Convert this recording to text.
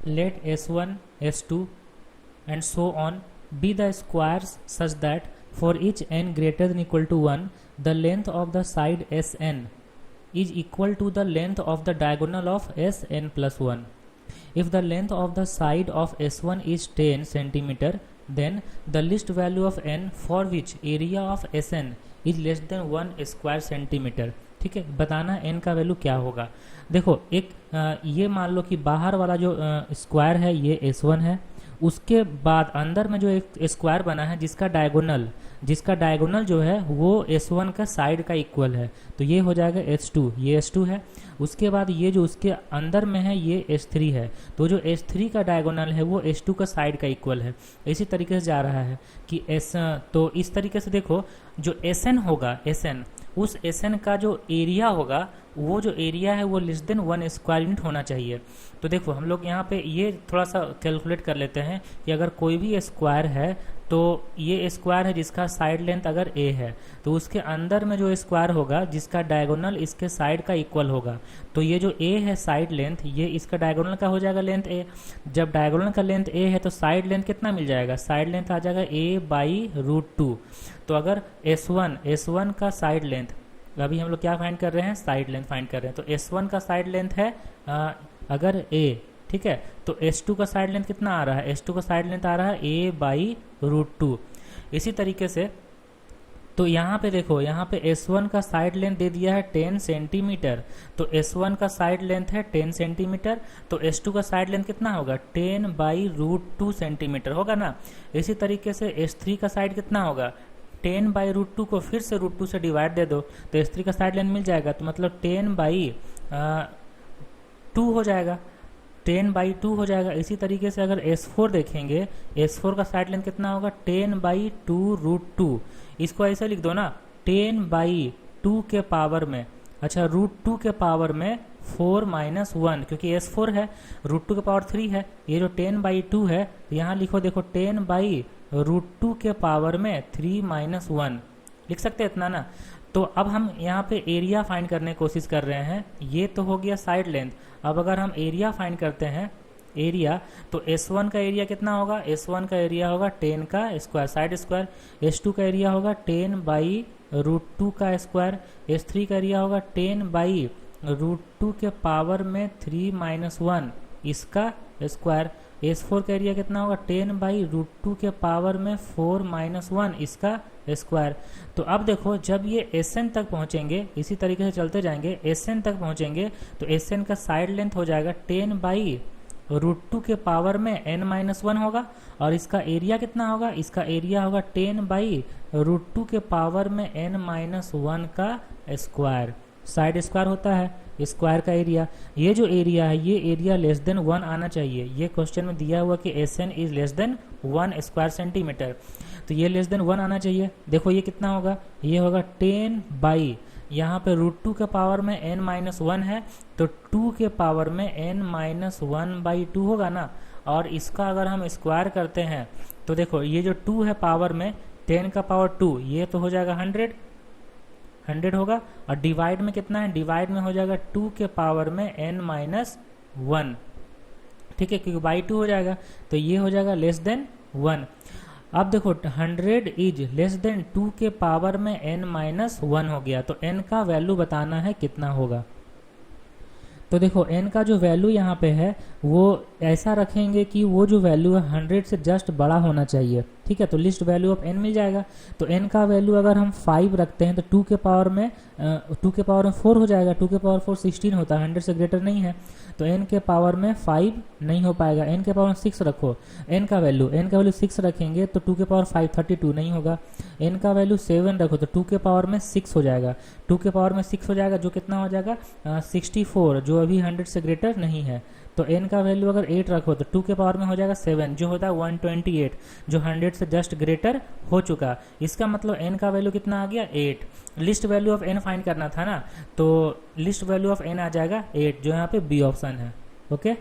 let S1, S2 and so on be the squares such that for each n greater than equal to 1, the length of the side Sn is equal to the length of the diagonal of Sn plus 1. If the length of the side of S1 is 10 cm, then the least value of n for which area of Sn is less than 1 square centimeter. ठीक है, बताना n का value क्या होगा। देखो एक ये मान लो कि बाहर वाला जो स्क्वायर है ये S1 है, उसके बाद अंदर में जो एक स्क्वायर बना है जिसका डायगोनल जो है वो S1 का साइड का इक्वल है, तो ये हो जाएगा S2, ये S2 है। उसके बाद ये जो उसके अंदर में है ये S3 है, तो जो S3 का डायगोनल है वो S2 का साइड का इक्वल है। इसी तरीके से जा रहा है कि तो इस तरीके से देखो जो Sn होगा, उस Sn का जो एरिया होगा वो जो एरिया है वो लेस देन 1 स्क्वायर यूनिट होना चाहिए। तो देखो हम लोग यहाँ पे ये थोड़ा सा कैलकुलेट कर लेते हैं कि अगर कोई भी स्क्वायर है तो ये स्क्वायर है जिसका साइड लेंथ अगर a है, तो उसके अंदर में जो स्क्वायर होगा जिसका डायगोनल इसके साइड का इक्वल होगा, तो ये जो a है साइड लेंथ, ये इसका डायगोनल का हो जाएगा लेंथ a। जब डायगोनल का लेंथ a है तो साइड लेंथ कितना मिल जाएगा, साइड लेंथ आ जाएगा a/√2। तो अगर S1 का साइड लेंथ, अभी हम लोग क्या फाइंड कर रहे हैं, साइड लेंथ फाइंड कर रहे हैं, तो S1 का साइड लेंथ है अगर a, ठीक है, तो S2 का साइड लेंथ कितना आ रहा है, S2 का साइड लेंथ आ रहा है a/√2। इसी तरीके से तो यहाँ पे देखो, यहाँ पे S1 का साइड लेंथ दे दिया है 10 सेंटीमीटर, तो S1 का साइड लेंथ है 10 सेंटीमीटर, तो S2 का साइड लेंथ कितना होगा, 10/√2 सेंटीमीटर होगा ना। इसी तरीके से S3 का साइड कितना होगा, 10/√2 को फिर से √2 से डिवाइड दे दो तो S3 का साइड लेंथ मिल जाएगा, तो मतलब 10/2 हो जाएगा, 10/2 हो जाएगा। इसी तरीके से अगर S4 देखेंगे, S4 का साइड लेंथ कितना होगा, 10/2√2। इसको ऐसे लिख दो ना, 10/2 के पावर में, अच्छा √2 के पावर में 4 - 1, क्योंकि S4 है, √2 के पावर 3 है, ये जो 10/2 है यहाँ लिखो, देखो 10/√2 के पावर में 3 - 1 लिख सकते हैं इतना ना। तो अब हम यहाँ पे एरिया फाइंड करने की कोशिश कर रहे हैं, ये तो हो गया साइड लेंथ। अब अगर हम एरिया फाइंड करते हैं, एरिया, तो S1 का एरिया कितना होगा, S1 का एरिया होगा 10 का स्क्वायर, साइड स्क्वायर। S2 का एरिया होगा 10/√2 का स्क्वायर। S3 का एरिया होगा 10/√2 के पावर में 3 - 1 इसका स्क्वायर। S4 का एरिया कितना होगा, 10/√2 के पावर में 4 - 1 इसका स्क्वायर। तो अब देखो जब ये Sn तक पहुंचेंगे, इसी तरीके से चलते जाएंगे, Sn तक पहुंचेंगे तो Sn का साइड लेंथ हो जाएगा 10/√2 के पावर में n - 1 होगा, और इसका एरिया कितना होगा, इसका एरिया होगा 10/√2 के पावर में n - 1 का स्क्वायर। साइड स्क्वायर होता है स्क्वायर का एरिया। ये जो एरिया है ये एरिया लेस देन 1 आना चाहिए। ये क्वेश्चन में दिया हुआ कि Sn is less than 1 square centimetre, तो ये लेस देन 1 आना चाहिए। देखो ये कितना होगा, ये होगा 10 यहाँ पे √2 के पावर में n - 1 है, तो 2 के पावर में n - 1/2 होगा ना। और इसका अगर हम स्क्वायर करते हैं तो देखो ये जो 2 है पावर में, 10 का पावर 2, ये तो हो जाएगा 100 होगा, और डिवाइड में कितना है, डिवाइड में हो जाएगा 2 के पावर में n - 1, ठीक है, क्योंकि बाई 2 हो जाएगा, तो ये हो जाएगा लेस देन 1। अब देखो 100 इज लेस देन 2 के पावर में n - 1 हो गया, तो n का वैल्यू बताना है कितना होगा। तो देखो n का जो वैल्यू यहाँ पे है वो ऐसा रखेंगे कि वो जो वैल्यू है 100 से जस्ट बड़ा होना चाहिए, ठीक है। तो लिस्ट वैल्यू ऑफ n मिल जाएगा। तो n का वैल्यू अगर हम 5 रखते हैं तो 2 के पावर में 4 हो जाएगा, 2 के पावर 4 16 होता है, 100 से ग्रेटर नहीं है, तो n के पावर में 5 नहीं हो पाएगा। n के पावर में 6 रखो, n का वैल्यू 6 रखेंगे तो 2 के पावर 5 32 नहीं होगा। n का वैल्यू 7 रखो तो 2 के पावर में 6 हो जाएगा, 2 के पावर में 6 हो जाएगा, जो कितना हो जाएगा 64, जो अभी 100 से ग्रेटर नहीं है। तो n का वैल्यू अगर 8 रखो तो 2 के पावर में हो जाएगा 7, जो होता है 128, जो 100 से जस्ट ग्रेटर हो चुका। इसका मतलब n का वैल्यू कितना आ गया, 8। Least value of n find करना था ना, तो लिस्ट वैल्यू ऑफ n आ जाएगा 8, जो यहाँ पे बी ऑप्शन है। ओके।